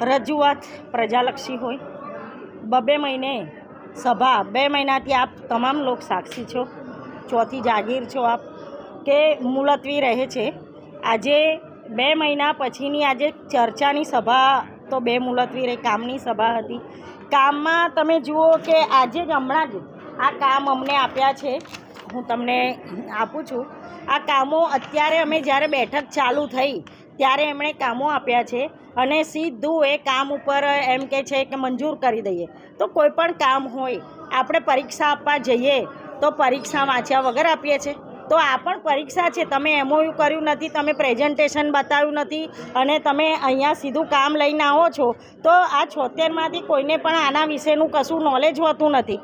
રજૂઆત પ્રજાલક્ષી હોય, બબે મહિને સભા, 2 મહિનાથી આપ તમામ લોક સાક્ષી છો, ચોથી જાગીર છો આપ કે મુલતવી રહે છે. આજે 2 મહિના પછીની આજે ચર્ચાની સભા તો 2 મુલતવી રહી, કામની સભા હતી. કામમાં તમે જુઓ કે આજે જ હમણાં જ આ કામ અમને આપ્યા છે, હું તમને આપું છું. આ કામો અત્યારે અમે જ્યારે બેઠક ચાલુ થઈ ત્યારે એમણે કામો આપ્યા છે અને સીધું એ કામ ઉપર એમ કે છે કે મંજૂર કરી દઈએ. તો કોઈ પણ કામ હોય, આપણે પરીક્ષા આપવા જઈએ તો પરીક્ષા વાંચ્યા વગર આપીએ છીએ. તો આ પણ પરીક્ષા છે. તમે એમઓયુ કર્યું નથી, તમે પ્રેઝન્ટેશન બતાવ્યું નથી અને તમે અહીંયા સીધું કામ લઈને આવો છો. તો આ 76માંથી કોઈને પણ આના વિશેનું કશું નોલેજ હોતું નથી.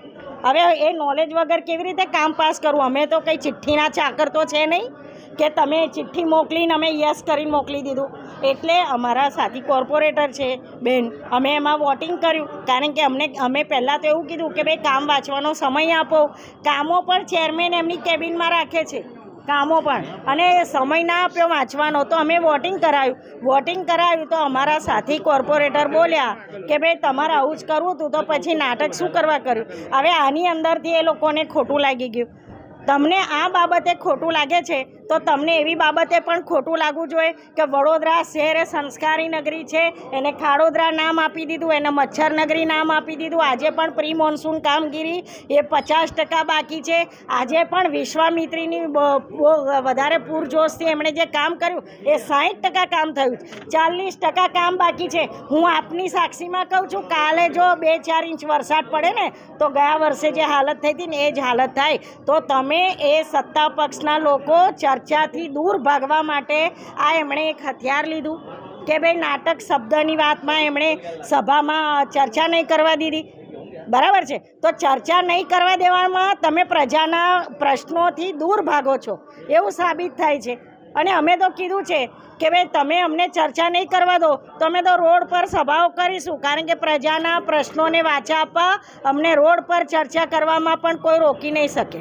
હવે એ નોલેજ વગર કેવી રીતે કામ પાસ કરવું? અમે તો કંઈ ચિઠ્ઠીના ચાકર તો છે નહીં કે તમે ચિઠ્ઠી મોકલીને અમે યસ કરીને મોકલી દીધું. એટલે અમારા સાથી કોર્પોરેટર છે બેન, અમે એમાં વોટિંગ કર્યું, કારણ કે અમે પહેલાં તો એવું કીધું કે ભાઈ કામ વાંચવાનો સમય આપો. કામો પણ ચેરમેન એમની કેબિનમાં રાખે છે, કામો પણ, અને સમય ના આપ્યો વાંચવાનો તો અમે વોટિંગ કરાવ્યું. તો અમારા સાથી કોર્પોરેટર બોલ્યા કે ભાઈ તમારે આવું જ કરવું હતું તો પછી નાટક શું કરવા કર્યું? હવે આની અંદરથી એ લોકોને ખોટું લાગી ગયું. તમને આ બાબતે ખોટું લાગે છે તો તમને એવી બાબતે પણ ખોટું લાગવું જોઈએ કે વડોદરા શહેર એ સંસ્કારી નગરી છે, એને ખાડોદરા નામ આપી દીધું, એને મચ્છર નગરી નામ આપી દીધું. આજે પણ પ્રી મોન્સૂન કામગીરી એ 50% બાકી છે. આજે પણ વિશ્વામિત્રીની બહુ વધારે પૂરજોશથી એમણે જે કામ કર્યું એ 60% કામ થયું છે, 40% કામ બાકી છે. હું આપની સાક્ષીમાં કહું છું, કાલે જો 2-4 ઇંચ વરસાદ પડે ને તો ગયા વર્ષે જે હાલત થઈ હતી ને એ જ હાલત થાય. તો તમે એ સત્તા પક્ષના લોકો ચર્ચાથી દૂર ભાગવા માટે આ એમણે એક હથિયાર લીધું કે ભાઈ નાટક શબ્દની વાતમાં એમણે સભામાં ચર્ચા નહીં કરવા દીધી. બરાબર છે, તો ચર્ચા નહીં કરવા દેવામાં તમે પ્રજાના પ્રશ્નોથી દૂર ભાગો છો એવું સાબિત થાય છે. અને અમે તો કીધું છે કે ભાઈ તમે અમને ચર્ચા નહીં કરવા દો તો અમે તો રોડ પર સભાઓ કરીશું, કારણ કે પ્રજાના પ્રશ્નોને વાચા આપવા અમને રોડ પર ચર્ચા કરવામાં પણ કોઈ રોકી નહીં શકે.